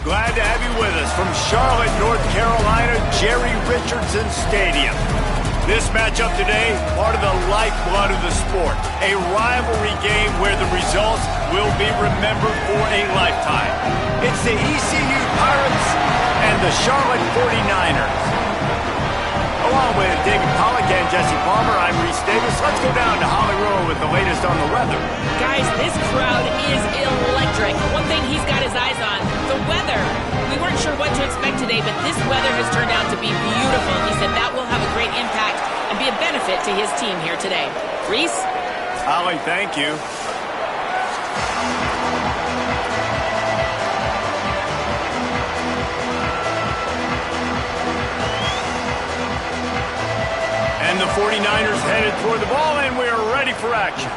Glad to have you with us from Charlotte, North Carolina, Jerry Richardson Stadium. This matchup today, part of the lifeblood of the sport. A rivalry game where the results will be remembered for a lifetime. It's the ECU Pirates and the Charlotte 49ers. Along with David Pollack and Jesse Palmer, I'm Reese Davis. Let's go down to Holly Rowe with the latest on the weather. Guys, this crowd is electric. One thing he's got his eyes on, the weather. We weren't sure what to expect today, but this weather has turned out to be beautiful. He said that will have a great impact and be a benefit to his team here today. Reese? Holly, thank you. And the 49ers headed toward the ball, and we are ready for action.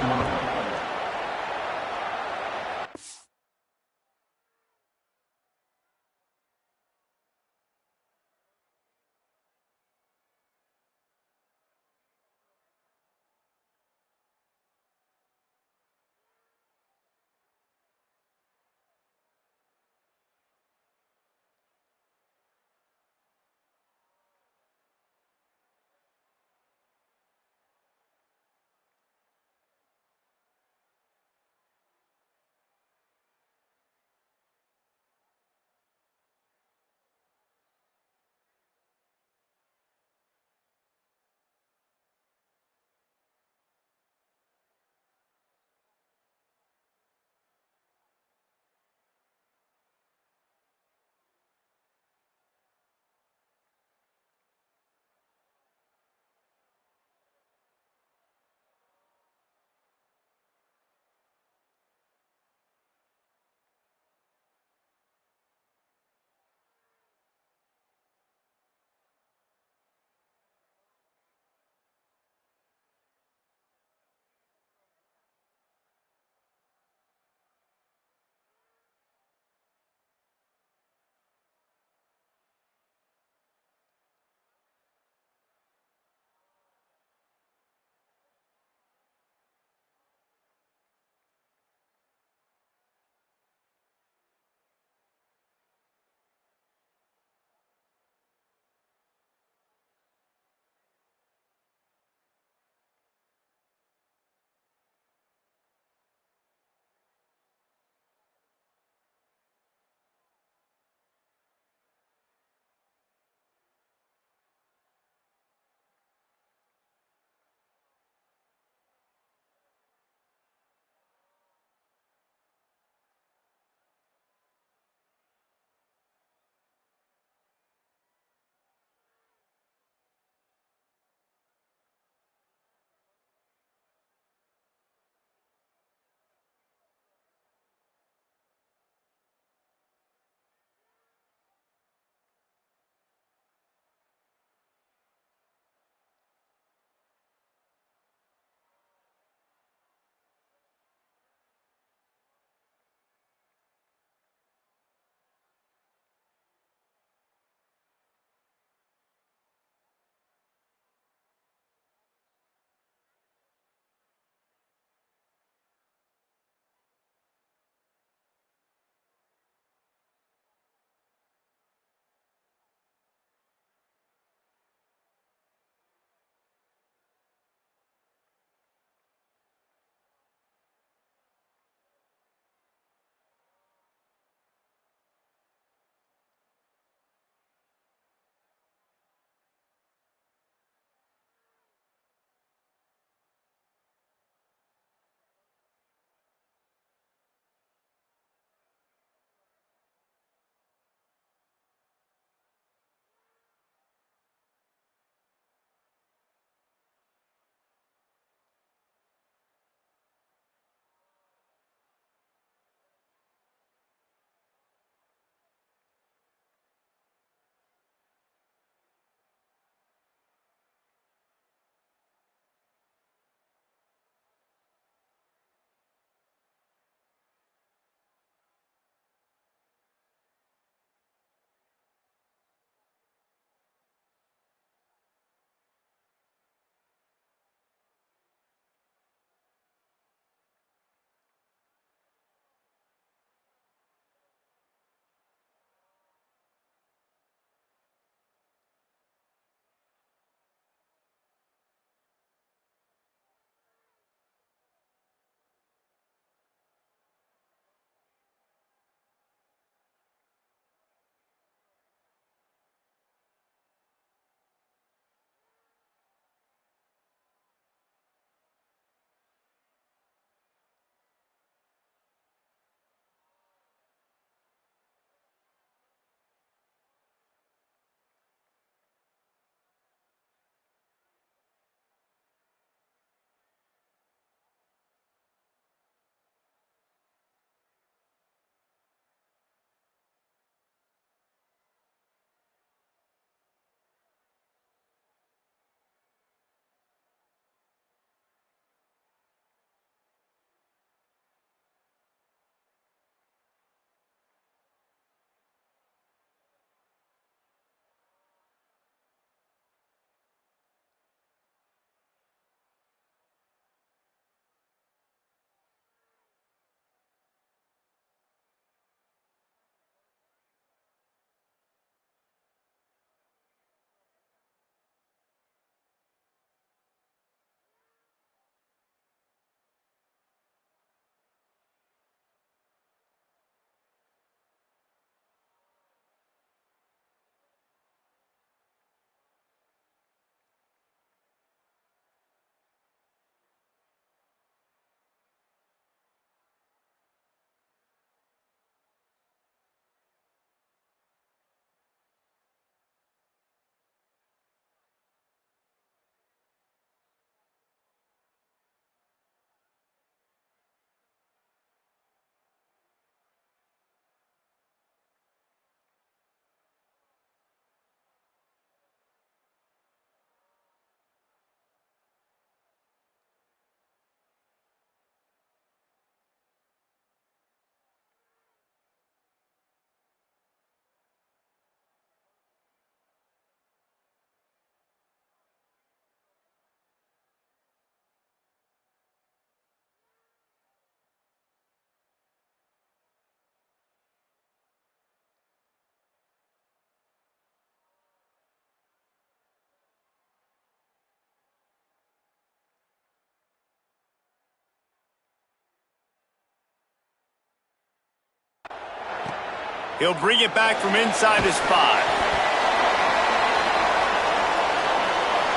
He'll bring it back from inside his 5.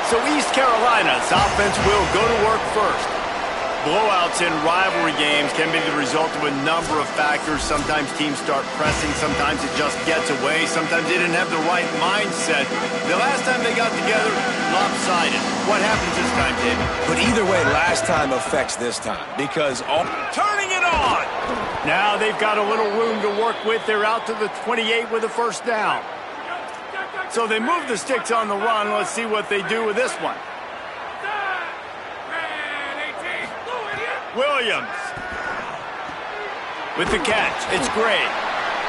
So East Carolina's offense will go to work first. Blowouts in rivalry games can be the result of a number of factors. Sometimes teams start pressing. Sometimes it just gets away. Sometimes they didn't have the right mindset. The last time they got together, lopsided. What happens this time, David? But either way, last time affects this time because turning it on! Now they've got a little room to work with. They're out to the 28 with a first down. So they move the sticks on the run. Let's see what they do with this one. Williams with the catch. It's great.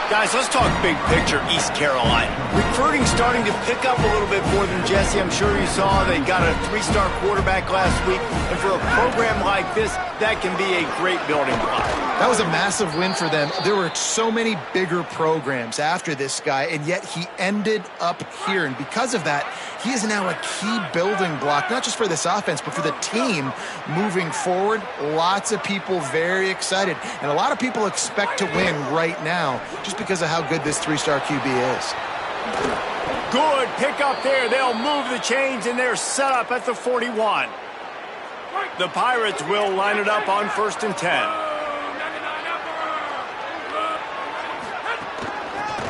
Guys, let's talk big picture East Carolina. Recruiting starting to pick up a little bit more than Jesse. I'm sure you saw they got a 3-star quarterback last week. And for a program like this, that can be a great building block. That was a massive win for them. There were so many bigger programs after this guy, and yet he ended up here. And because of that, he is now a key building block, not just for this offense, but for the team moving forward. Lots of people very excited, and a lot of people expect to win right now just because of how good this 3-star QB is. Good pick up there. They'll move the chains, and they're set up at the 41. The Pirates will line it up on 1st and 10.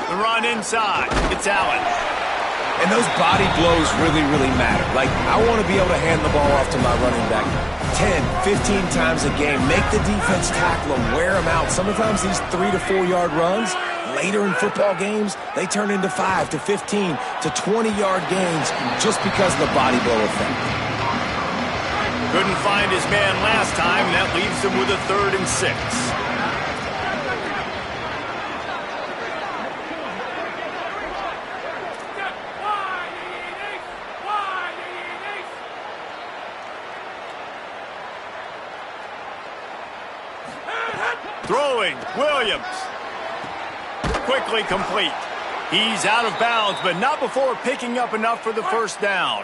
The run inside. It's Allen. And those body blows really, really matter. Like, I want to be able to hand the ball off to my running back 10, 15 times a game. Make the defense tackle them, wear them out. Sometimes these 3 to 4 yard runs, later in football games, they turn into 5 to 15 to 20-yard gains just because of the body blow effect. Couldn't find his man last time. That leaves him with a 3rd and 6. Throwing, Williams. Quickly complete. He's out of bounds, but not before picking up enough for the first down.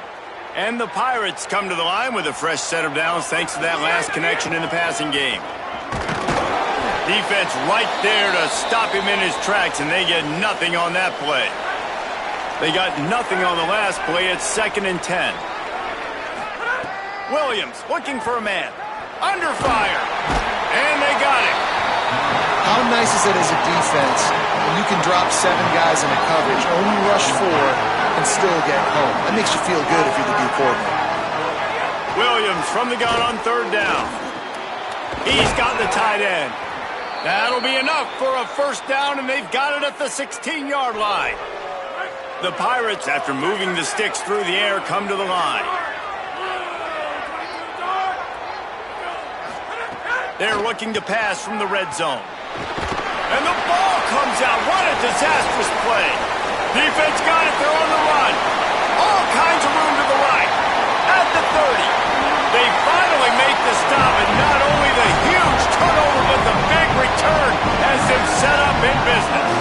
And the Pirates come to the line with a fresh set of downs thanks to that last connection in the passing game. Defense right there to stop him in his tracks, and they get nothing on that play. They got nothing on the last play. It's 2nd and 10. Williams looking for a man. Under fire. And they got him. How nice is it as a defense when you can drop 7 guys in a coverage, only rush 4, and still get home? That makes you feel good if you're the D coordinator. Williams from the gun on 3rd down. He's got the tight end. That'll be enough for a first down, and they've got it at the 16-yard line. The Pirates, after moving the sticks through the air, come to the line. They're looking to pass from the red zone. And the ball comes out. What a disastrous play. Defense got it. They're on the run. All kinds of room to the right. At the 30. They finally make the stop, and not only the huge turnover, but the big return has them set up in business.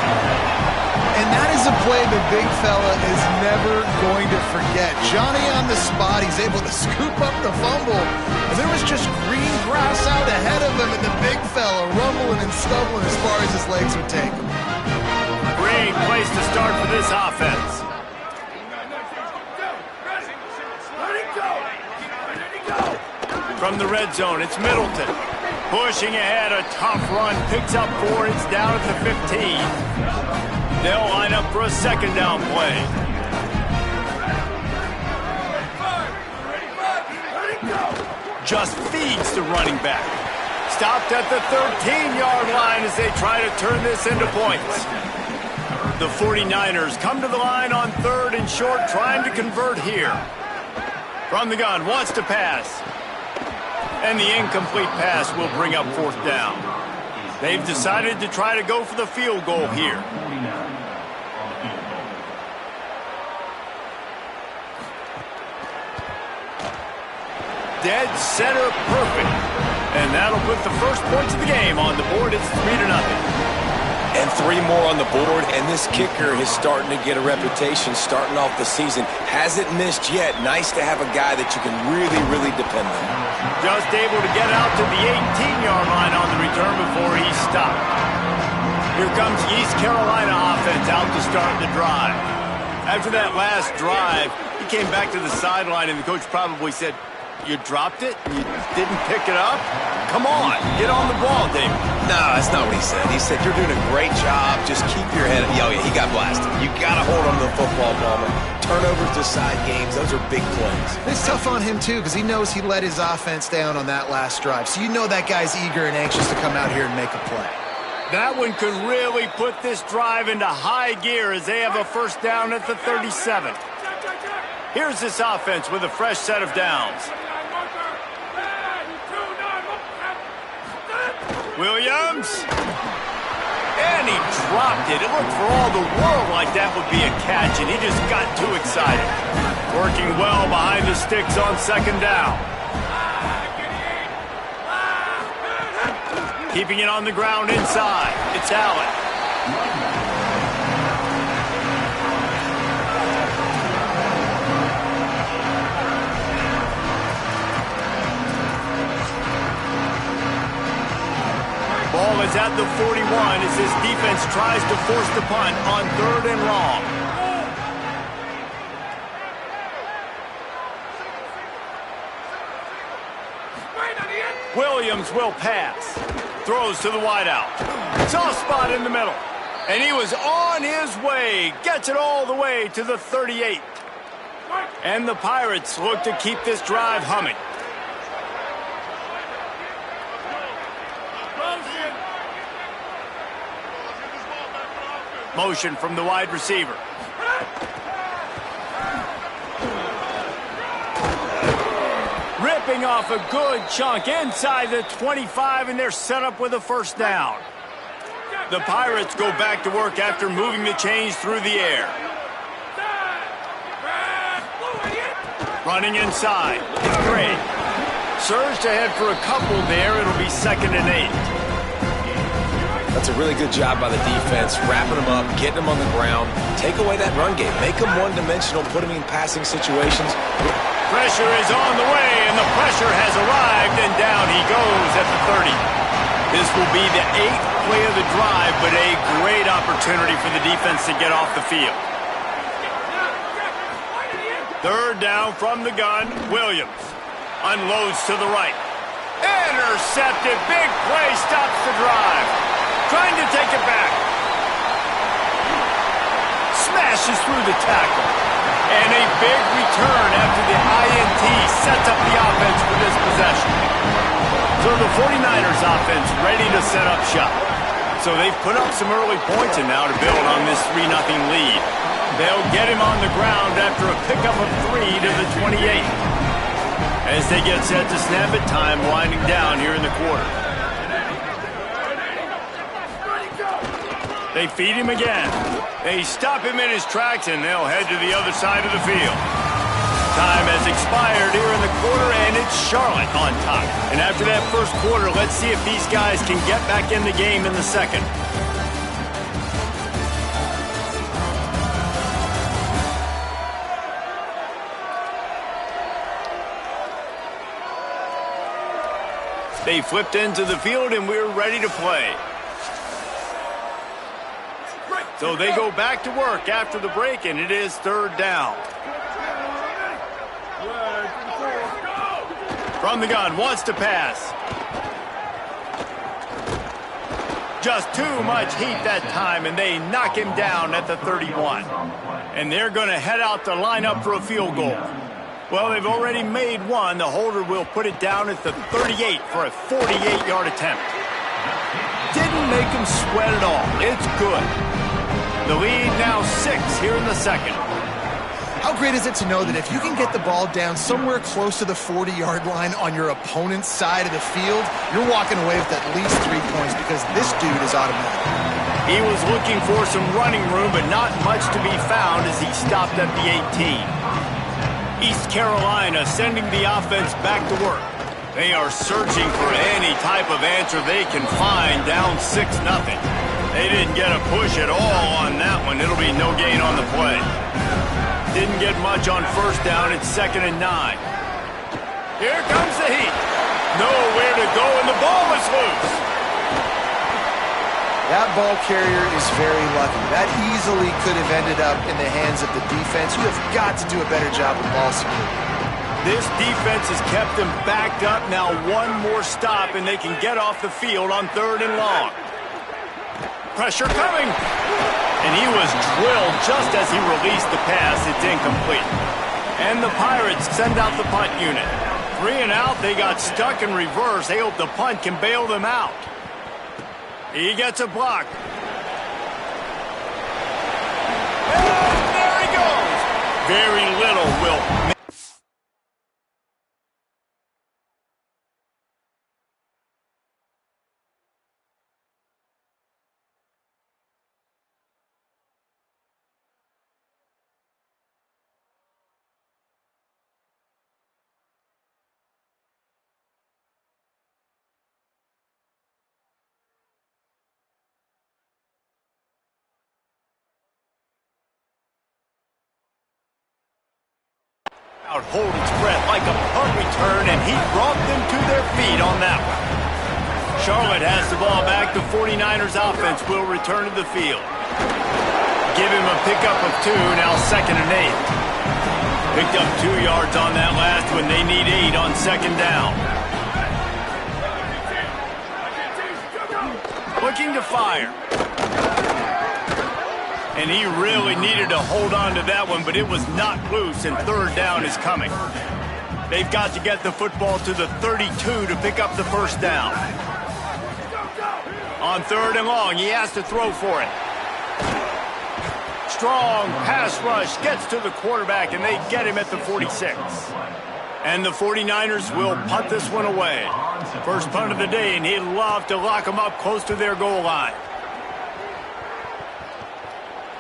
And that is a play the big fella is never going to forget. Johnny on the spot, he's able to scoop up the fumble. And there was just green grass out ahead of him, and the big fella rumbling and stumbling as far as his legs would take him. Great place to start for this offense. From the red zone, it's Middleton. Pushing ahead, a tough run, picks up 4, it's down at the 15. They'll line up for a 2nd down play. Just feeds the running back. Stopped at the 13-yard line as they try to turn this into points. The 49ers come to the line on 3rd and short, trying to convert here. From the gun, wants to pass. And the incomplete pass will bring up 4th down. They've decided to try to go for the field goal here. Dead center perfect. And that'll put the first points of the game on the board. It's 3-0. And 3 more on the board, and this kicker is starting to get a reputation starting off the season. Hasn't missed yet. Nice to have a guy that you can really, really depend on. Just able to get out to the 18-yard line on the return before he stopped. Here comes East Carolina offense out to start the drive. After that last drive, he came back to the sideline, and the coach probably said, "You dropped it? You didn't pick it up? Come on, get on the ball, David." No, that's not what he said. He said, "You're doing a great job. Just keep your head up." Oh, yeah, he got blasted. You got to hold on to the football, Palmer. Turnovers decide games. Those are big plays. It's tough on him, too, because he knows he let his offense down on that last drive. So you know that guy's eager and anxious to come out here and make a play. That one could really put this drive into high gear as they have a first down at the 37. Here's this offense with a fresh set of downs. Williams. And he dropped it. It looked for all the world like that would be a catch, and he just got too excited. Working well behind the sticks on second down. Keeping it on the ground inside. It's Allen. Ball is at the 41 as his defense tries to force the punt on 3rd and long. Williams will pass. Throws to the wideout. Soft spot in the middle. And he was on his way. Gets it all the way to the 38. And the Pirates look to keep this drive humming. Motion from the wide receiver. Ripping off a good chunk inside the 25, and they're set up with a first down. The Pirates go back to work after moving the chains through the air. Running inside. Great. Surged ahead for a couple there. It'll be 2nd and 8. That's a really good job by the defense, wrapping them up, getting them on the ground. Take away that run game. Make them one-dimensional, put them in passing situations. Pressure is on the way, and the pressure has arrived, and down he goes at the 30. This will be the 8th play of the drive, but a great opportunity for the defense to get off the field. 3rd down from the gun. Williams unloads to the right. Intercepted. Big play stops the drive. Trying to take it back. Smashes through the tackle. And a big return after the INT sets up the offense for this possession. So the 49ers offense ready to set up shop. So they've put up some early points and now to build on this 3-0 lead. They'll get him on the ground after a pickup of 3 to the 28. As they get set to snap it, time winding down here in the quarter. They feed him again. They stop him in his tracks, and they'll head to the other side of the field. Time has expired here in the quarter, and it's Charlotte on top. And after that first quarter, let's see if these guys can get back in the game in the second. They flipped into the field, and we're ready to play. So they go back to work after the break, and it is 3rd down. From the gun, wants to pass. Just too much heat that time, and they knock him down at the 31. And they're going to head out to line up for a field goal. Well, they've already made one. The holder will put it down at the 38 for a 48-yard attempt. Didn't make him sweat at all. It's good. The lead now 6 here in the second. How great is it to know that if you can get the ball down somewhere close to the 40-yard line on your opponent's side of the field, you're walking away with at least 3 points because this dude is automatic. He was looking for some running room, but not much to be found as he stopped at the 18. East Carolina sending the offense back to work. They are searching for any type of answer they can find down 6-0. They didn't get a push at all on that one. It'll be no gain on the play. Didn't get much on first down. It's 2nd and 9. Here comes the heat. Nowhere to go, and the ball is loose. That ball carrier is very lucky. That easily could have ended up in the hands of the defense. You have got to do a better job with ball security. This defense has kept them backed up. Now one more stop, and they can get off the field on 3rd and long. Pressure coming. And he was drilled just as he released the pass. It's incomplete. And the Pirates send out the punt unit. 3 and out. They got stuck in reverse. They hope the punt can bail them out. He gets a block. And there he goes. Very little will make. Hold its breath like a punt return, and he brought them to their feet on that one. Charlotte has the ball back. The 49ers offense will return to the field. Give him a pickup of 2, now 2nd and 8. Picked up 2 yards on that last one. They need 8 on 2nd down. Looking to fire. And he really needed to hold on to that one, but it was not loose, and 3rd down is coming. They've got to get the football to the 32 to pick up the 1st down. On 3rd and long, he has to throw for it. Strong pass rush gets to the quarterback, and they get him at the 46. And the 49ers will punt this one away. First punt of the day, and he'd love to lock them up close to their goal line.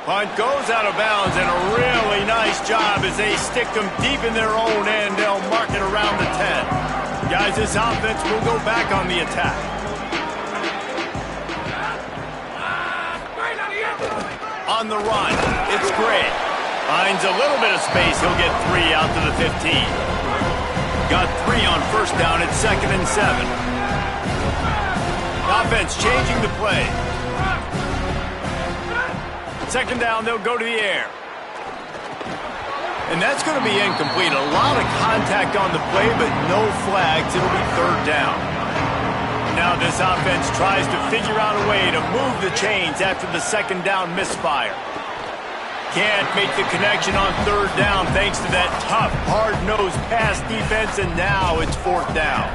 Punt goes out of bounds, and a really nice job as they stick them deep in their own end. They'll mark it around the 10. Guys, this offense will go back on the attack. On the run, it's Gray. Finds a little bit of space. He'll get 3 out to the 15. Got 3 on 1st down. It's 2nd and 7. Offense changing the play. 2nd down, they'll go to the air. And that's going to be incomplete. A lot of contact on the play, but no flags. It'll be 3rd down. Now this offense tries to figure out a way to move the chains after the 2nd down misfire. Can't make the connection on 3rd down thanks to that tough, hard-nosed pass defense, and now it's 4th down.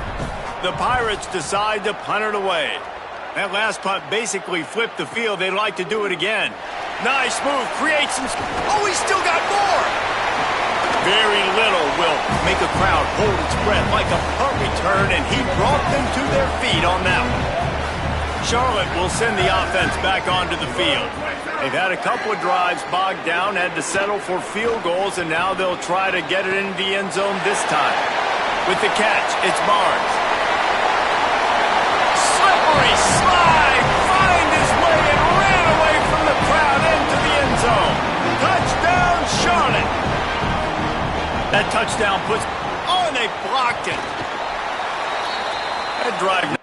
The Pirates decide to punt it away. That last punt basically flipped the field. They'd like to do it again. Nice move, creates some... Oh, he's still got more! Very little will make a crowd hold its breath like a punt return, and he brought them to their feet on that one. Charlotte will send the offense back onto the field. They've had a couple of drives bogged down, had to settle for field goals, and now they'll try to get it into the end zone this time. With the catch, it's Barnes. Slippery slide, find his way and ran away from the crowd into the end zone. Touchdown, Charlotte. That touchdown puts... Oh, and they blocked it. That drive...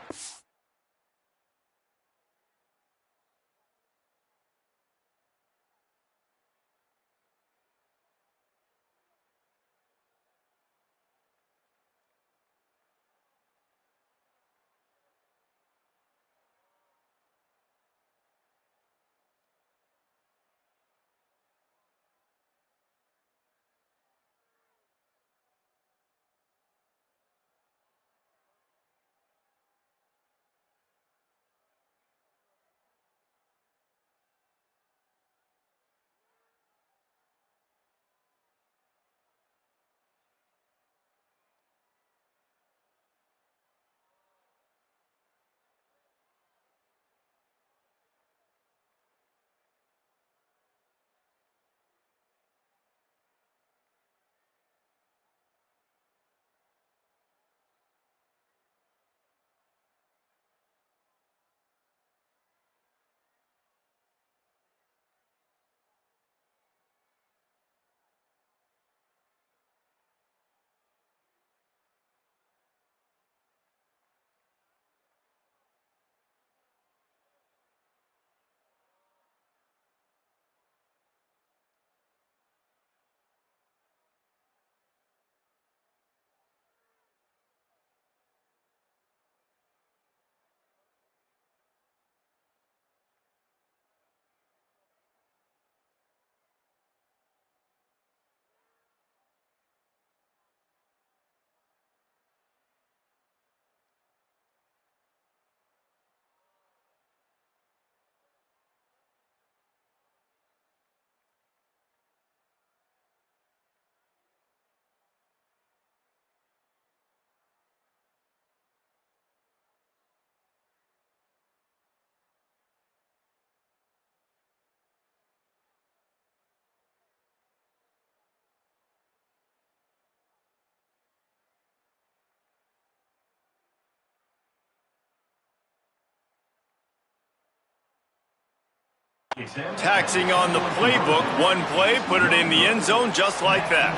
Taxing on the playbook, one play, put it in the end zone just like that.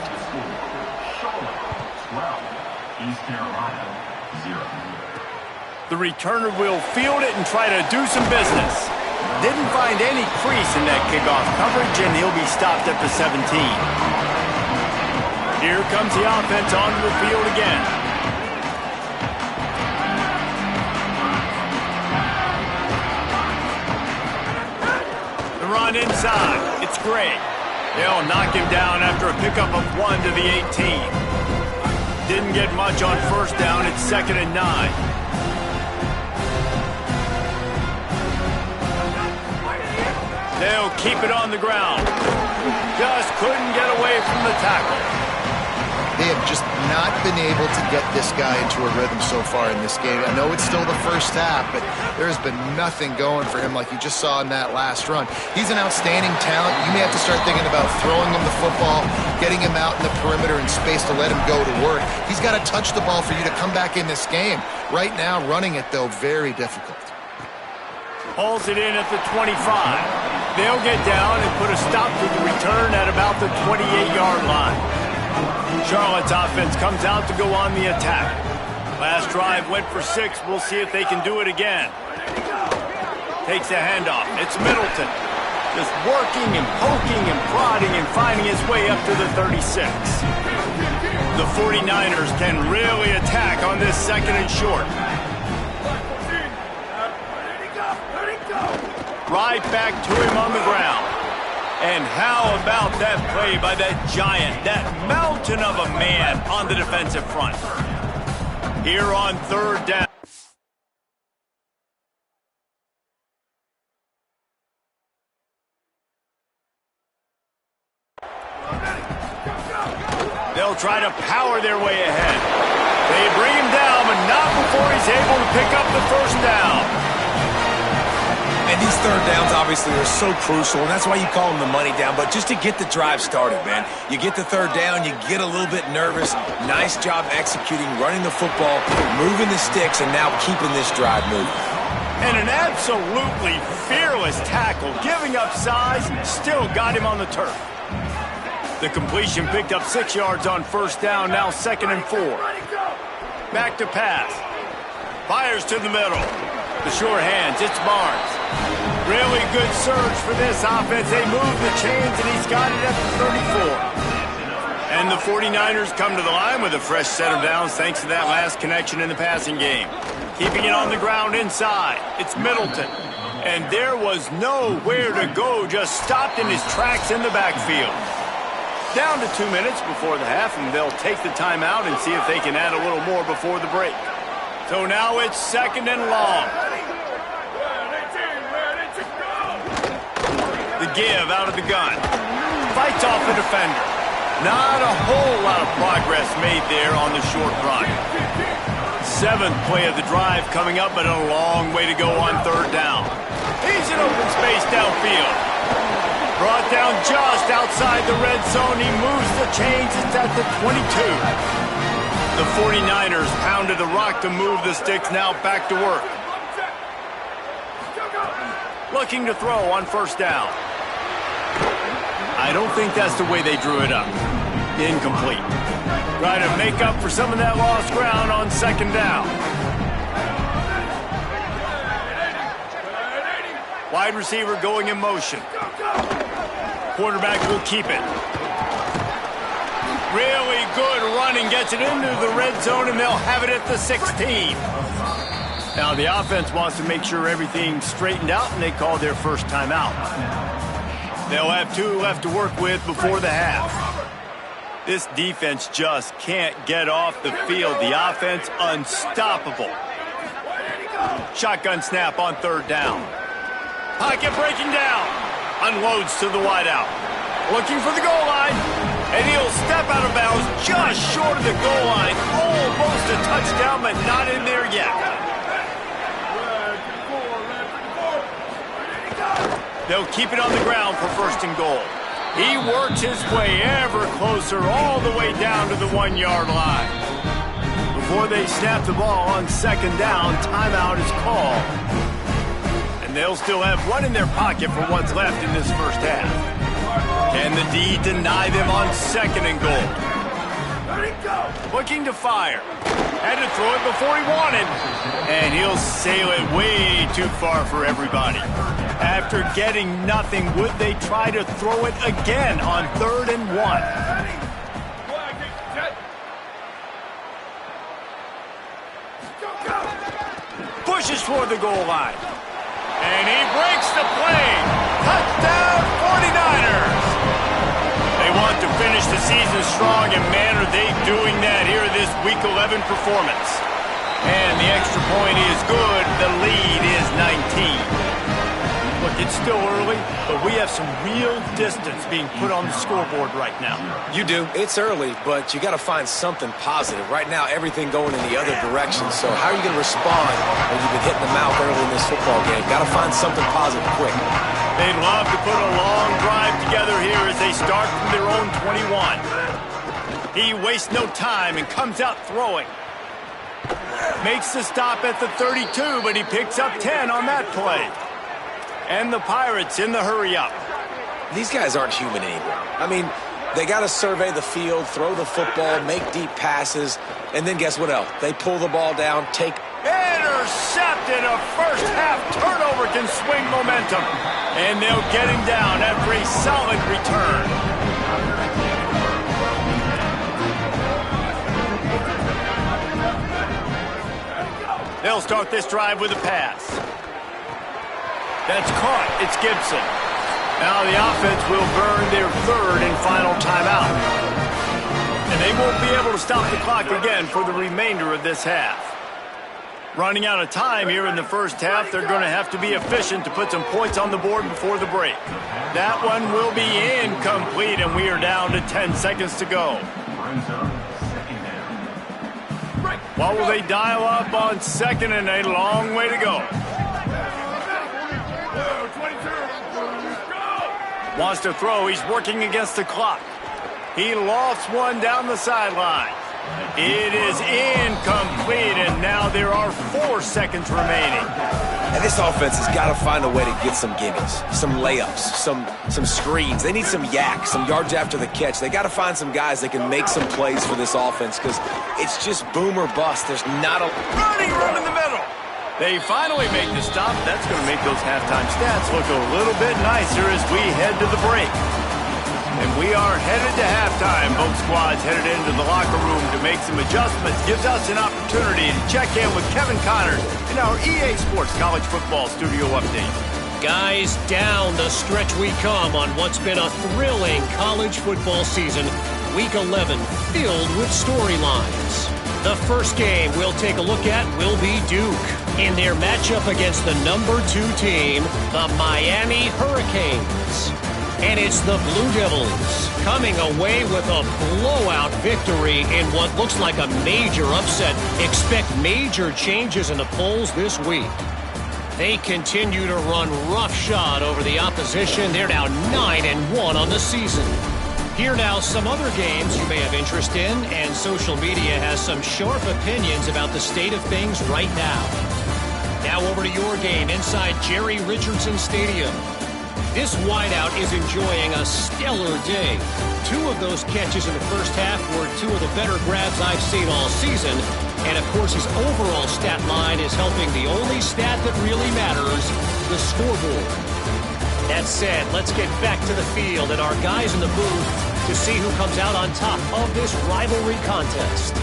The returner will field it and try to do some business. Didn't find any crease in that kickoff coverage, and he'll be stopped at the 17. Here comes the offense onto the field again. The run inside. It's Gray. They'll knock him down after a pickup of 1 to the 18. Didn't get much on first down. It's 2nd and 9. They'll keep it on the ground. Just couldn't get away from the tackle. They have just not been able to get this guy into a rhythm so far in this game. I know it's still the first half, but there's been nothing going for him like you just saw in that last run. He's an outstanding talent. You may have to start thinking about throwing him the football, getting him out in the perimeter in space to let him go to work. He's got to touch the ball for you to come back in this game. Right now, running it, though, very difficult. Hauls it in at the 25. They'll get down and put a stop to the return at about the 28-yard line. Charlotte's offense comes out to go on the attack. Last drive went for 6. We'll see if they can do it again. Takes a handoff. It's Middleton. Just working and poking and prodding and finding his way up to the 36. The 49ers can really attack on this 2nd and short. Right back to him on the ground. And how about that play by that giant, that mountain of a man on the defensive front? Here on 3rd down. They'll try to power their way ahead. They bring him down, but not before he's able to pick up the first down. And these 3rd downs obviously are so crucial, and that's why you call them the money down. But just to get the drive started, man, you get the 3rd down, you get a little bit nervous. Nice job executing, running the football, moving the sticks, and now keeping this drive moving. And an absolutely fearless tackle, giving up size, still got him on the turf. The completion picked up 6 yards on first down, now 2nd and 4. Back to pass. Fires to the middle. The sure hands, it's Barnes. Really good surge for this offense. They move the chains, and he's got it at the 34. And the 49ers come to the line with a fresh set of downs thanks to that last connection in the passing game. Keeping it on the ground inside. It's Middleton. And there was nowhere to go, just stopped in his tracks in the backfield. Down to 2 minutes before the half, and they'll take the timeout and see if they can add a little more before the break. So now it's 2nd and long. The give out of the gun. Fights off the defender. Not a whole lot of progress made there on the short run. 7th play of the drive coming up, but a long way to go on 3rd down. He's in open space downfield. Brought down just outside the red zone. He moves the chains. It's at the 22. The 49ers pounded the rock to move the sticks. Now back to work. Looking to throw on first down. I don't think that's the way they drew it up. Incomplete. Trying to make up for some of that lost ground on 2nd down. Wide receiver going in motion. Quarterback will keep it. Really good running, gets it into the red zone, and they'll have it at the 16. Now the offense wants to make sure everything's straightened out, and they call their first timeout. They'll have 2 left to work with before the half. This defense just can't get off the field. The offense unstoppable. Shotgun snap on 3rd down. Pocket breaking down. Unloads to the wideout. Looking for the goal line. And he'll step out of bounds just short of the goal line. Almost a touchdown, but not in there yet. They'll keep it on the ground for 1st and goal. He works his way ever closer all the way down to the 1-yard line. Before they snap the ball on 2nd down, timeout is called. And they'll still have one in their pocket for what's left in this first half. Can the D deny them on 2nd and goal? Looking to fire. Had to throw it before he wanted. And he'll sail it way too far for everybody. After getting nothing, would they try to throw it again on 3rd and 1? Pushes toward the goal line. And he breaks the play. Touchdown 49ers. They want to finish the season strong, and man, are they doing that here in this Week 11 performance. And the extra point is good. The lead is 19. Look, it's still early, but we have some real distance being put on the scoreboard right now. You do. It's early, but you got to find something positive. Right now, everything going in the other direction. So how are you going to respond when you've been hitting the mouth early in this football game? Got to find something positive quick. They'd love to put a long drive together here as they start from their own 21. He wastes no time and comes out throwing. Makes the stop at the 32, but he picks up 10 on that play. And the Pirates in the hurry-up. These guys aren't human anymore. I mean, they got to survey the field, throw the football, make deep passes, and then guess what else? They pull the ball down, take... Intercepted! A first-half turnover can swing momentum. And they'll get him down after a solid return. They'll start this drive with a pass. That's caught. It's Gibson. Now the offense will burn their 3rd and final timeout. And they won't be able to stop the clock again for the remainder of this half. Running out of time here in the first half, they're going to have to be efficient to put some points on the board before the break. That one will be incomplete, and we are down to 10 seconds to go. What will they dial up on 2nd and a long way to go? Wants to throw. He's working against the clock. He lofts one down the sideline. It is incomplete, and now there are 4 seconds remaining. And this offense has got to find a way to get some gimmies, some layups, some screens. They need some yak, some yards after the catch. They got to find some guys that can make some plays for this offense because it's just boom or bust. There's not a... Running room in the middle. They finally make the stop. That's going to make those halftime stats look a little bit nicer as we head to the break. And we are headed to halftime. Both squads headed into the locker room to make some adjustments. Gives us an opportunity to check in with Kevin Connors in our EA Sports College Football Studio Update. Guys, down the stretch we come on what's been a thrilling college football season. Week 11 filled with storylines. The first game we'll take a look at will be Duke in their matchup against the number 2 team, the Miami Hurricanes. And it's the Blue Devils coming away with a blowout victory in what looks like a major upset. Expect major changes in the polls this week. They continue to run roughshod over the opposition. They're now 9-1 on the season. Here now some other games you may have interest in, and social media has some sharp opinions about the state of things right now. Now over to your game inside Jerry Richardson Stadium. This wideout is enjoying a stellar day. 2 of those catches in the first half were 2 of the better grabs I've seen all season. And, of course, his overall stat line is helping the only stat that really matters, the scoreboard. That said, let's get back to the field and our guys in the booth to see who comes out on top of this rivalry contest.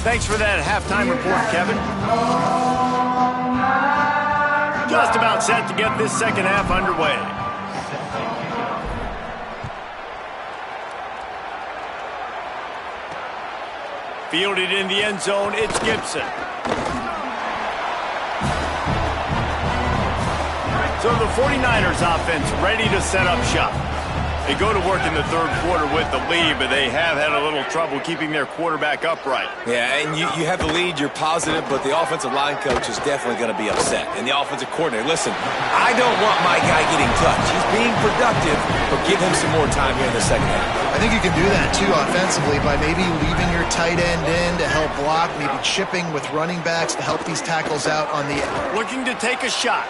Thanks for that halftime report, Kevin. Just about set to get this second half underway. Fielded in the end zone, it's Gibson. So the 49ers offense ready to set up shop. They go to work in the third quarter with the lead, but they have had a little trouble keeping their quarterback upright. Yeah, and you have the lead, you're positive, but the offensive line coach is definitely going to be upset. And the offensive coordinator, listen, I don't want my guy getting touched. He's being productive, but give him some more time here in the second half. I think you can do that, too, offensively, by maybe leaving your tight end in to help block, maybe chipping with running backs to help these tackles out on the end. Looking to take a shot.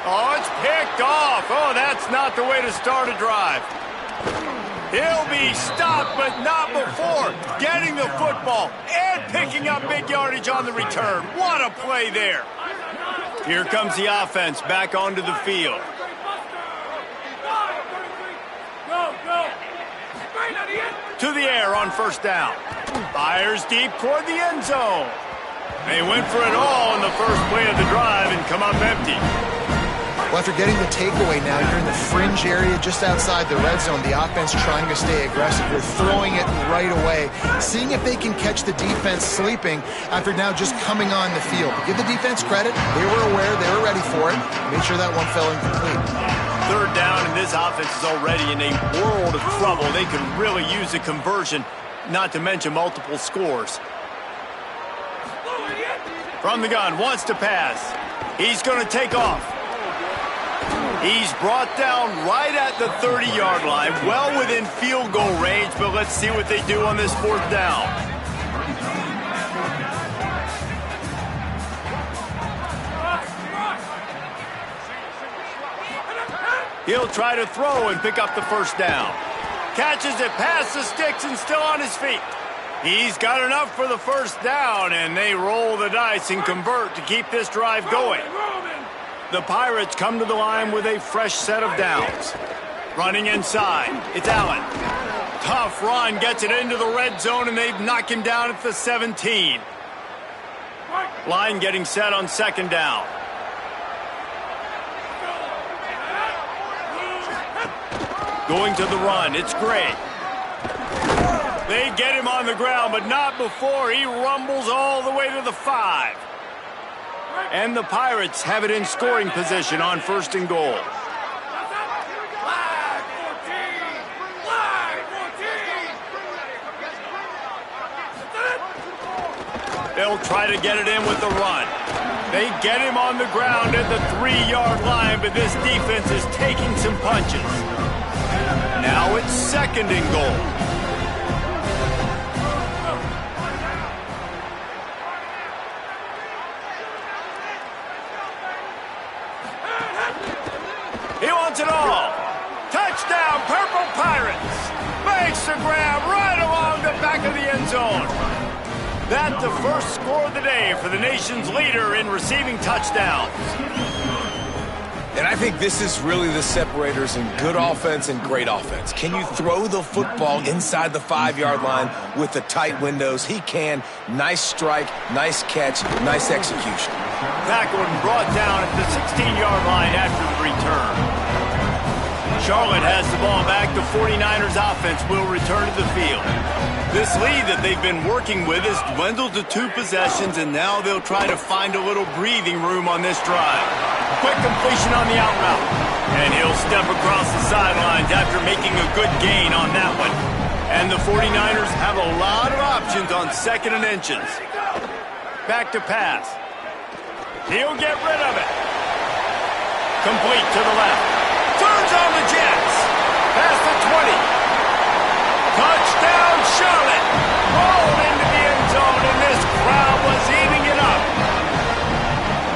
Oh, it's picked off. Oh, that's not the way to start a drive. He'll be stopped, but not before getting the football and picking up big yardage on the return. What a play there. Here comes the offense back onto the field. To the air on first down. Fires deep toward the end zone. They went for it all in the first play of the drive and come up empty. Well, after getting the takeaway now, you're in the fringe area just outside the red zone. The offense trying to stay aggressive. They're throwing it right away, seeing if they can catch the defense sleeping after now just coming on the field. Give the defense credit. They were aware. They were ready for it. Made sure that one fell incomplete. Third down, and this offense is already in a world of trouble. They could really use a conversion, not to mention multiple scores. From the gun, wants to pass. He's going to take off. He's brought down right at the 30-yard line, well within field goal range, but let's see what they do on this fourth down. He'll try to throw and pick up the first down. Catches it past the sticks and still on his feet. He's got enough for the first down, and they roll the dice and convert to keep this drive going. The Pirates come to the line with a fresh set of downs. Running inside, it's Allen. Tough run, gets it into the red zone, and they've knocked him down at the 17. Line getting set on second down. Going to the run, it's Gray. They get him on the ground, but not before he rumbles all the way to the 5. And the Pirates have it in scoring position on first and goal. They'll try to get it in with the run. They get him on the ground at the 3-yard line, but this defense is taking some punches. Now it's second and goal. He wants it all. Touchdown, Purple Pirates. Makes the grab right along the back of the end zone. That's the first score of the day for the nation's leader in receiving touchdowns. And I think this is really the separators in good offense and great offense. Can you throw the football inside the 5-yard line with the tight windows? He can. Nice strike, nice catch, nice execution. Tackled and brought down at the 16-yard line after the return. Charlotte has the ball back. The 49ers offense will return to the field. This lead that they've been working with has dwindled to 2 possessions, and now they'll try to find a little breathing room on this drive. Quick completion on the out route. And he'll step across the sidelines after making a good gain on that one. And the 49ers have a lot of options on second and inches. Back to pass. He'll get rid of it. Complete to the left. Turns on the Jets. Past the 20. Touchdown, Charlotte. Rolled into the end zone, and this crowd was eating it up.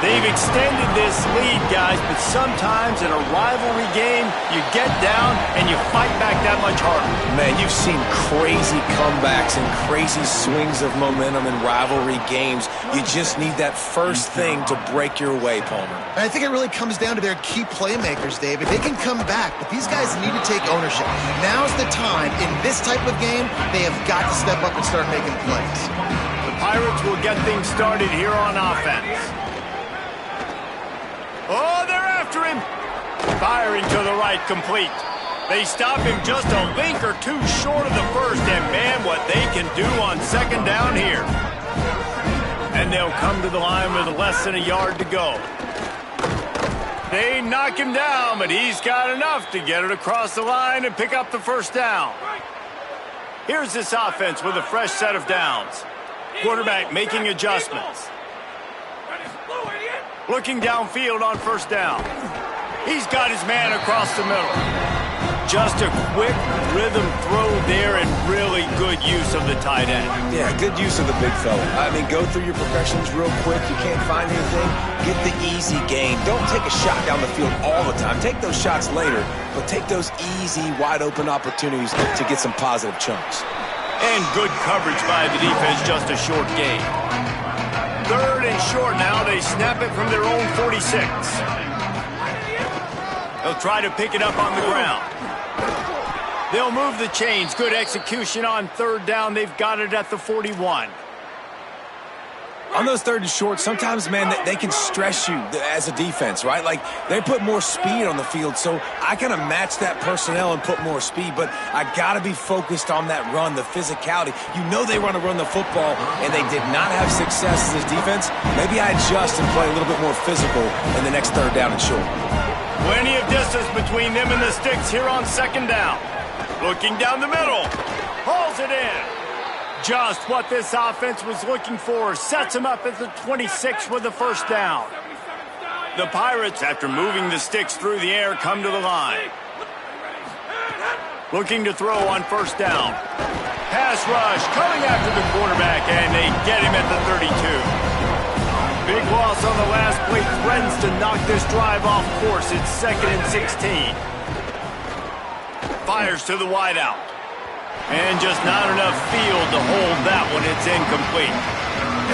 They've extended this lead, guys, but sometimes in a rivalry game, you get down and you fight back that much harder. Man, you've seen crazy comebacks and crazy swings of momentum in rivalry games. You just need that first thing to break your way, Palmer. And I think it really comes down to their key playmakers, David. They can come back, but these guys need to take ownership. Now's the time. In this type of game, they have got to step up and start making plays. The Pirates will get things started here on offense. Oh, they're after him. Firing to the right, complete. They stop him just a link or two short of the first, and man, what they can do on second down here. And they'll come to the line with less than a yard to go. They knock him down, but he's got enough to get it across the line and pick up the first down. Here's this offense with a fresh set of downs. Quarterback making adjustments. Looking downfield on first down. He's got his man across the middle. Just a quick rhythm throw there and really good use of the tight end. Yeah, good use of the big fella. I mean, go through your progressions real quick. You can't find anything. Get the easy gain. Don't take a shot down the field all the time. Take those shots later, but take those easy, wide-open opportunities to get some positive chunks. And good coverage by the defense, just a short gain. 3rd and short now. They snap it from their own 46. They'll try to pick it up on the ground. They'll move the chains. Good execution on 3rd down. They've got it at the 41. On those 3rd and short, sometimes, man, they can stress you as a defense, right? Like, they put more speed on the field, so I kind of match that personnel and put more speed, but I got to be focused on that run, the physicality. You know they want to run the football, and they did not have success as a defense. Maybe I adjust and play a little bit more physical in the next 3rd down and short. Plenty of distance between them and the sticks here on 2nd down. Looking down the middle. Hauls it in. Just what this offense was looking for. Sets him up at the 26 with the 1st down. The Pirates, after moving the sticks through the air, come to the line. Looking to throw on 1st down. Pass rush coming after the quarterback, and they get him at the 32. Big loss on the last play. Threatens to knock this drive off course. It's 2nd and 16. Fires to the wideout. And just not enough field to hold that one. It's incomplete.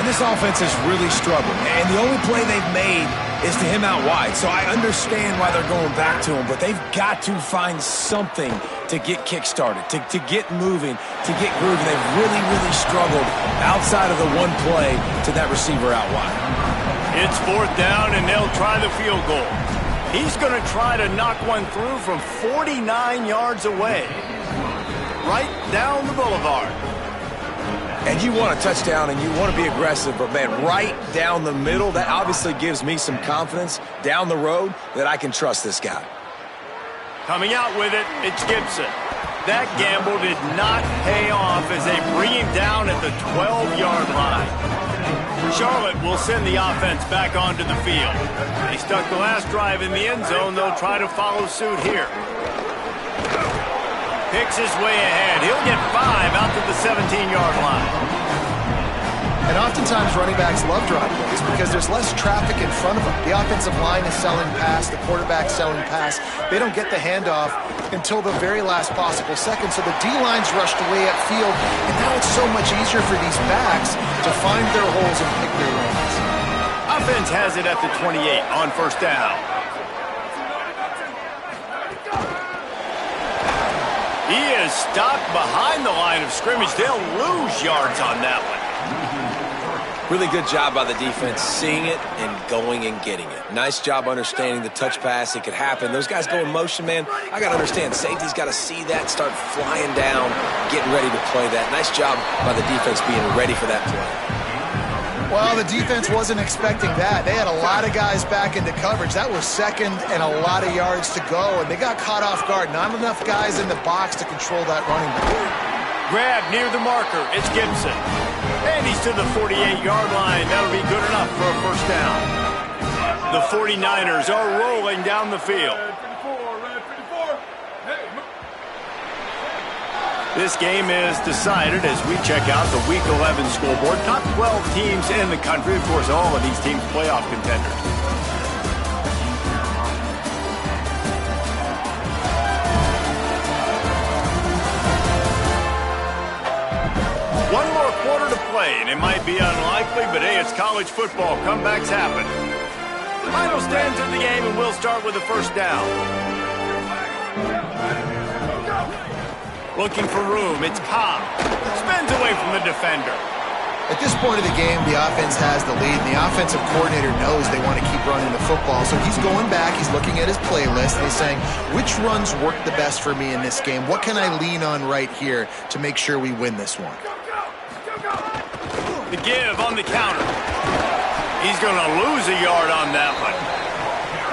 And this offense has really struggled. And the only play they've made is to him out wide. So I understand why they're going back to him. But they've got to find something to get kick-started, to get moving, to get grooving. They've really, really struggled outside of the one play to that receiver out wide. It's 4th down, and they'll try the field goal. He's going to try to knock one through from 49 yards away. Right down the boulevard. And you want a touchdown and you want to be aggressive, but, man, right down the middle, that obviously gives me some confidence down the road that I can trust this guy. Coming out with it, it's Gibson. That gamble did not pay off as they bring him down at the 12-yard line. Charlotte will send the offense back onto the field. They stuck the last drive in the end zone. They'll try to follow suit here. Picks his way ahead. He'll get 5 out to the 17-yard line. And oftentimes running backs love drop plays because there's less traffic in front of them. The offensive line is selling pass, the quarterback's selling pass. They don't get the handoff until the very last possible second. So the D-line's rushed away upfield, and now it's so much easier for these backs to find their holes and pick their lanes. Offense has it at the 28 on 1st down. He is stopped behind the line of scrimmage. They'll lose yards on that one. Really good job by the defense, seeing it and going and getting it. Nice job understanding the touch pass. It could happen. Those guys go in motion, man. I got to understand. Safety's got to see that, start flying down, getting ready to play that. Nice job by the defense being ready for that play. Well, the defense wasn't expecting that. They had a lot of guys back into coverage. That was 2nd and a lot of yards to go, and they got caught off guard. Not enough guys in the box to control that running back. Grab near the marker. It's Gibson. And he's to the 48-yard line. That'll be good enough for a 1st down. The 49ers are rolling down the field. This game is decided as we check out the Week 11 scoreboard. Top 12 teams in the country. Of course, all of these teams playoff contenders. One more quarter to play, and it might be unlikely, but hey, it's college football. Comebacks happen. Final stands of the game, and we'll start with the 1st down. Looking for room. It's Cobb. Spins away from the defender. At this point of the game, the offense has the lead, and the offensive coordinator knows they want to keep running the football. So he's going back, he's looking at his playlist, and he's saying, which runs work the best for me in this game? What can I lean on right here to make sure we win this one? The give on the counter. He's going to lose a yard on that one.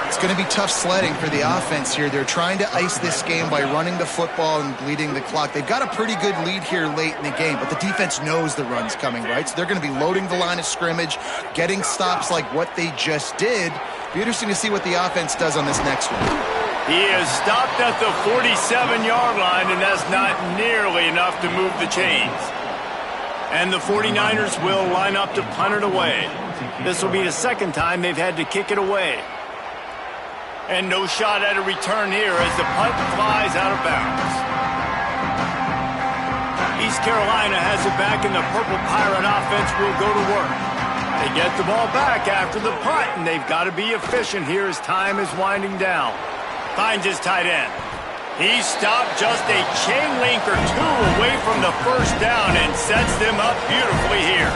It's going to be tough sledding for the offense here. They're trying to ice this game by running the football and bleeding the clock. They've got a pretty good lead here late in the game, but the defense knows the run's coming, right? So they're going to be loading the line of scrimmage, getting stops like what they just did. Be interesting to see what the offense does on this next one. He is stopped at the 47-yard line, and that's not nearly enough to move the chains. And the 49ers will line up to punt it away. This will be the second time they've had to kick it away. And no shot at a return here as the punt flies out of bounds. East Carolina has it back, and the Purple Pirate offense will go to work. They get the ball back after the punt, and they've got to be efficient here as time is winding down. Finds his tight end. He stopped just a chain link or two away from the first down and sets them up beautifully here.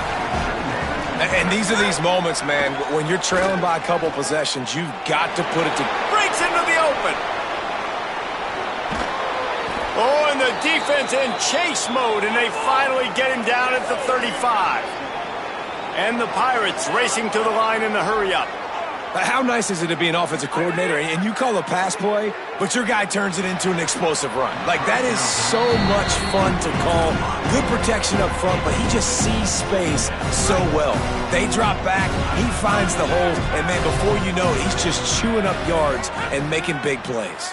And these are these moments, man, when you're trailing by a couple possessions, you've got to put it to... Breaks into the open. Oh, and the defense in chase mode, and they finally get him down at the 35. And the Pirates racing to the line in the hurry-up. How nice is it to be an offensive coordinator and you call a pass play, but your guy turns it into an explosive run? Like, that is so much fun to call. Good protection up front, but he just sees space so well. They drop back, he finds the hole, and then before you know it, he's just chewing up yards and making big plays.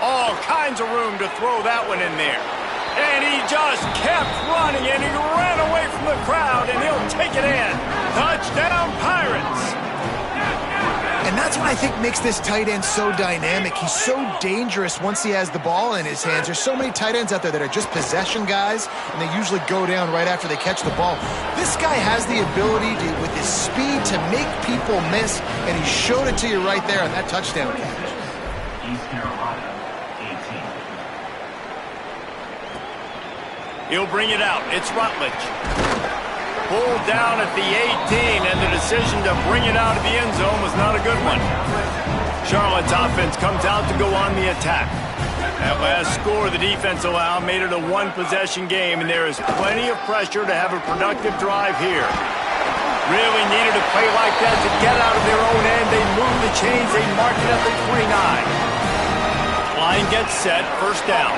All kinds of room to throw that one in there. And he just kept running, and he ran away from the crowd, and he'll take it in. Touchdown, Pirates! And that's what I think makes this tight end so dynamic. He's so dangerous once he has the ball in his hands. There's so many tight ends out there that are just possession guys, and they usually go down right after they catch the ball. This guy has the ability to, with his speed, to make people miss, and he showed it to you right there on that touchdown catch. East Carolina, 18. He'll bring it out. It's Rutledge. Pulled down at the 18, and the decision to bring it out of the end zone was not a good one. Charlotte's offense comes out to go on the attack. That last score the defense allowed made it a one-possession game, and there is plenty of pressure to have a productive drive here. Really needed a play like that to get out of their own end. They move the chains. They mark it at the 29. Line gets set. First down.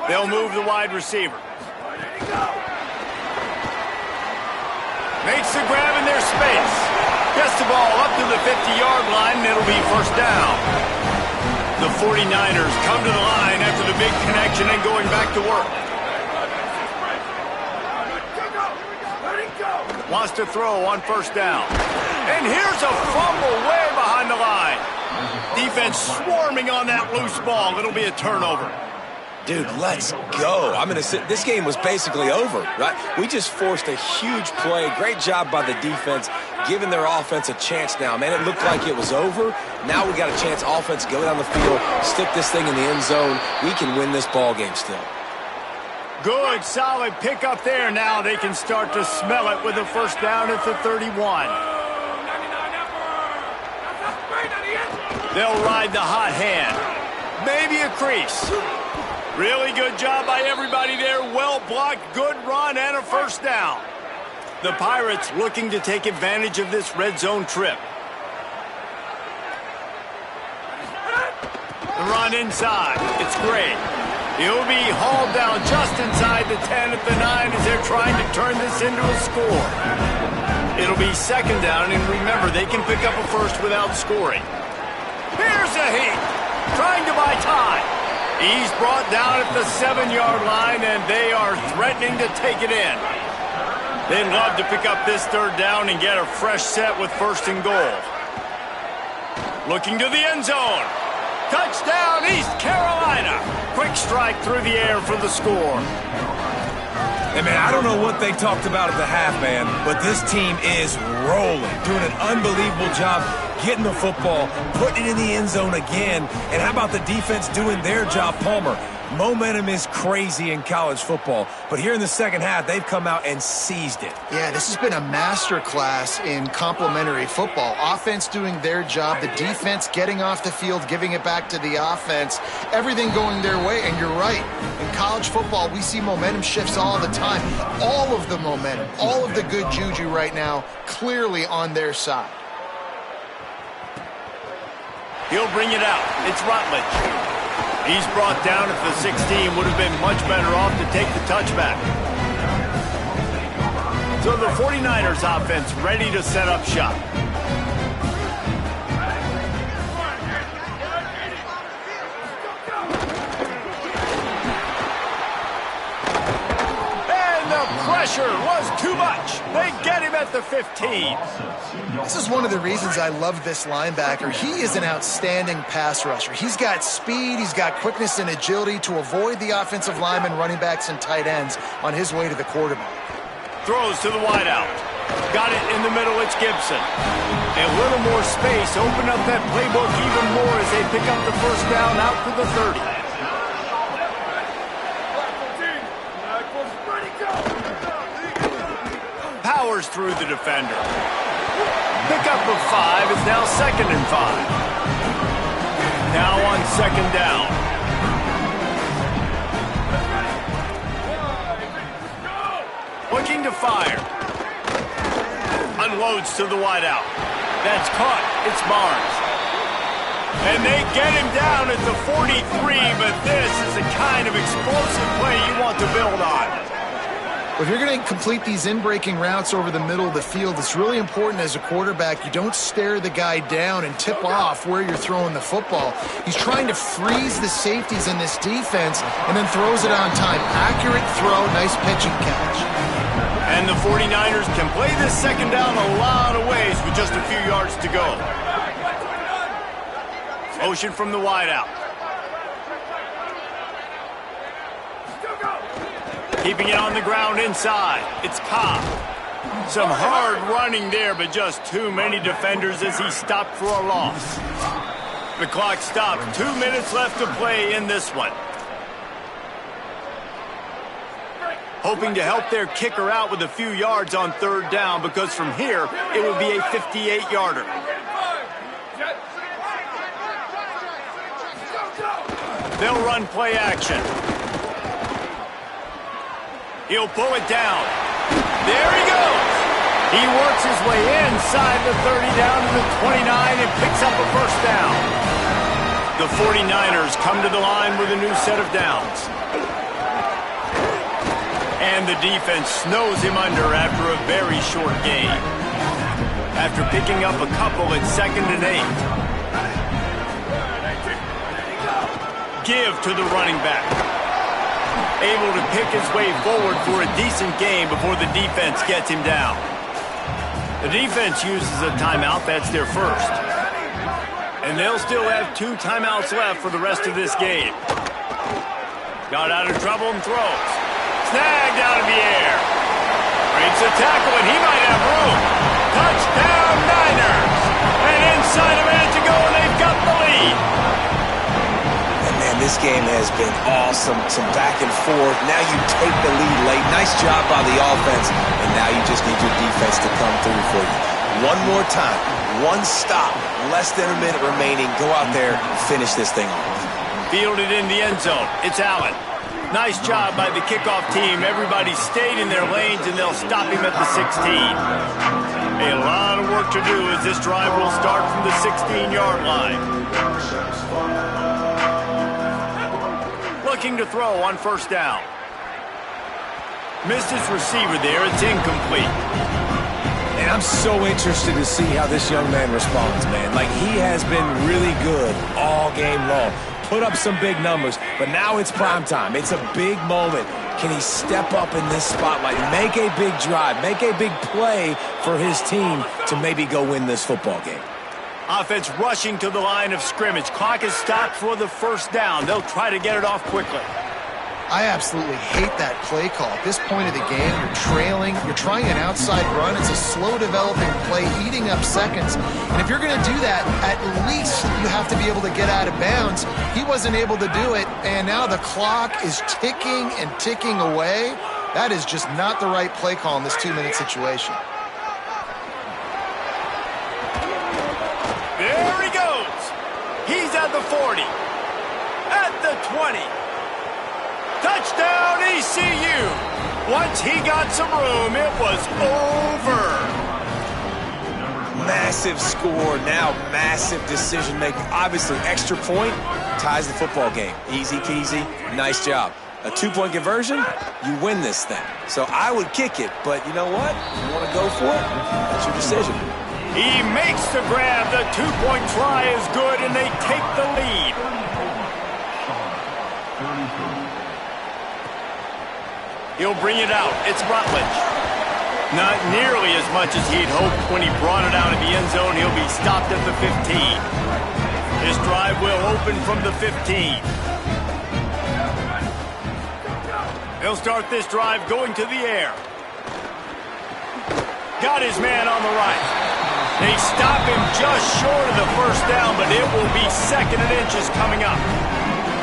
They'll move the wide receiver. Makes the grab in their space. Gets the ball up to the 50-yard line, and it'll be first down. The 49ers come to the line after the big connection and going back to work. Wants to throw on first down. And here's a fumble way behind the line. Defense swarming on that loose ball. It'll be a turnover. Dude, let's go. This game was basically over, right? We just forced a huge play. Great job by the defense, giving their offense a chance now. Man, it looked like it was over. Now we got a chance. Offense, go down the field, stick this thing in the end zone. We can win this ball game still. Good, solid pickup there. Now they can start to smell it with a first down at the 31. They'll ride the hot hand. Maybe a crease. Really good job by everybody there. Well blocked, good run, and a first down. The Pirates looking to take advantage of this red zone trip. The run inside. It's great. He'll be hauled down just inside the 10 at the 9 as they're trying to turn this into a score. It'll be second down, and remember, they can pick up a first without scoring. Here's a heat. Trying to buy time. He's brought down at the 7-yard line, and they are threatening to take it in. They'd love to pick up this third down and get a fresh set with first and goal. Looking to the end zone. Touchdown, East Carolina. Quick strike through the air for the score. Hey, man, I don't know what they talked about at the half, man, but this team is rolling, doing an unbelievable job getting the football, putting it in the end zone again. And how about the defense doing their job, Palmer? Momentum is crazy in college football, but here in the second half, they've come out and seized it. Yeah, this has been a masterclass in complementary football. Offense doing their job, the defense getting off the field, giving it back to the offense, everything going their way. And you're right, in college football, we see momentum shifts all the time. All of the momentum, all of the good juju right now, clearly on their side. He'll bring it out. It's Rutledge. He's brought down at the 16. Would have been much better off to take the touchback. So the 49ers offense ready to set up shop. pressure was too much. They get him at the 15. This is one of the reasons I love this linebacker. He is an outstanding pass rusher. He's got speed, he's got quickness and agility to avoid the offensive linemen, running backs, and tight ends on his way to the quarterback. Throws to the wideout. Got it in the middle, it's Gibson. A little more space, open up that playbook even more as they pick up the first down out to the 30. Powers through the defender. Pickup of 5 is now 2nd and 5. Now on 2nd down. Looking to fire. Unloads to the wideout. That's caught. It's Barnes. And they get him down at the 43, but this is the kind of explosive play you want to build on. If you're going to complete these in-breaking routes over the middle of the field, it's really important as a quarterback you don't stare the guy down and tip off where you're throwing the football. He's trying to freeze the safeties in this defense and then throws it on time. Accurate throw, nice pitching catch. And the 49ers can play this 2nd down a lot of ways with just a few yards to go. Motion from the wideout. Keeping it on the ground inside. It's Cobb. Some hard running there, but just too many defenders as he stopped for a loss. The clock stopped. 2 minutes left to play in this one. Hoping to help their kicker out with a few yards on 3rd down, because from here, it would be a 58-yarder. They'll run play action. He'll pull it down. There he goes. He works his way inside the 30 down to the 29 and picks up a first down. The 49ers come to the line with a new set of downs. And the defense snows him under after a very short game. After picking up a couple at 2nd and 8. Give to the running back. Able to pick his way forward for a decent game before the defense gets him down. The defense uses a timeout. That's their first. And they'll still have 2 timeouts left for the rest of this game. Got out of trouble and throws. Snagged out of the air. Breaks a tackle, and he might have room. Touchdown, Niners. And inside a minute to go, and they've got the lead. Man, this game has been awesome. Some back and forth. Now you take the lead late. Nice job by the offense. And now you just need your defense to come through for you. One more time. One stop. Less than a minute remaining. Go out there and finish this thing off. Fielded in the end zone. It's Allen. Nice job by the kickoff team. Everybody stayed in their lanes, and they'll stop him at the 16. A lot of work to do as this drive will start from the 16-yard line. Looking to throw on 1st down. Missed his receiver there. It's incomplete. And I'm so interested to see how this young man responds, man. Like, he has been really good all game long. Put up some big numbers, but now it's prime time. It's a big moment. Can he step up in this spotlight, make a big drive, make a big play for his team to maybe go win this football game? Offense rushing to the line of scrimmage. Clock is stopped for the 1st down. They'll try to get it off quickly. I absolutely hate that play call. At this point of the game, you're trailing, you're trying an outside run. It's a slow developing play, eating up seconds. And if you're going to do that, at least you have to be able to get out of bounds. He wasn't able to do it, and now the clock is ticking and ticking away. That is just not the right play call in this 2-minute situation. There he goes. He's at the 40. At the 20. Touchdown, ECU. Once he got some room, it was over. Massive score, now massive decision making. Obviously, extra point ties the football game. Easy peasy, nice job. A 2-point conversion, you win this thing. So I would kick it, but you know what? You want to go for it? That's your decision. He makes the grab. The 2-point try is good, and they take the lead. He'll bring it out. It's Rutledge. Not nearly as much as he'd hoped when he brought it out of the end zone. He'll be stopped at the 15. This drive will open from the 15. He'll start this drive going to the air. Got his man on the right. They stop him just short of the first down, but it will be 2nd and inches coming up.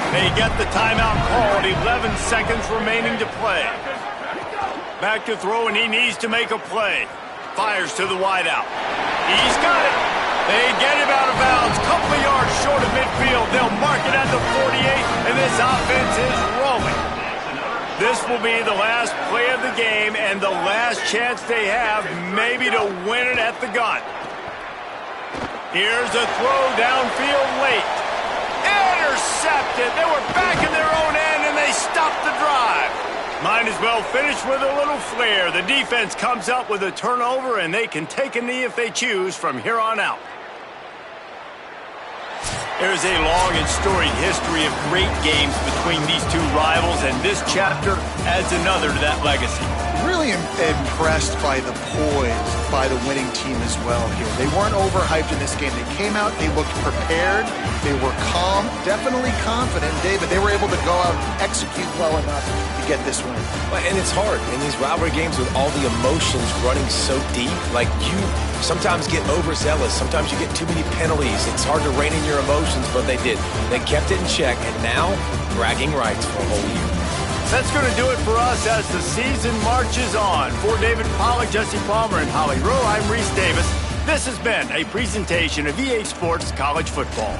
They get the timeout called, 11 seconds remaining to play. Back to throw, and he needs to make a play. Fires to the wideout. He's got it. They get him out of bounds. Couple of yards short of midfield. They'll mark it at the 48, and this offense is rolling. This will be the last play of the game and the last chance they have maybe to win it at the gun. Here's a throw downfield late. Intercepted. They were back in their own end, and they stopped the drive. Might as well finish with a little flair. The defense comes up with a turnover, and they can take a knee if they choose from here on out. There's a long and storied history of great games between these two rivals, and this chapter adds another to that legacy. Really impressed by the poise by the winning team as well here. They weren't overhyped in this game. They came out, they looked prepared, they were calm, definitely confident. David, they were able to go out and execute well enough to get this win. And it's hard in these rivalry games with all the emotions running so deep. Like, you sometimes get overzealous. Sometimes you get too many penalties. It's hard to rein in your emotions, but they did. They kept it in check, and now bragging rights for a whole year. That's going to do it for us as the season marches on. For David Pollack, Jesse Palmer, and Holly Rowe, I'm Reese Davis. This has been a presentation of EA Sports College Football.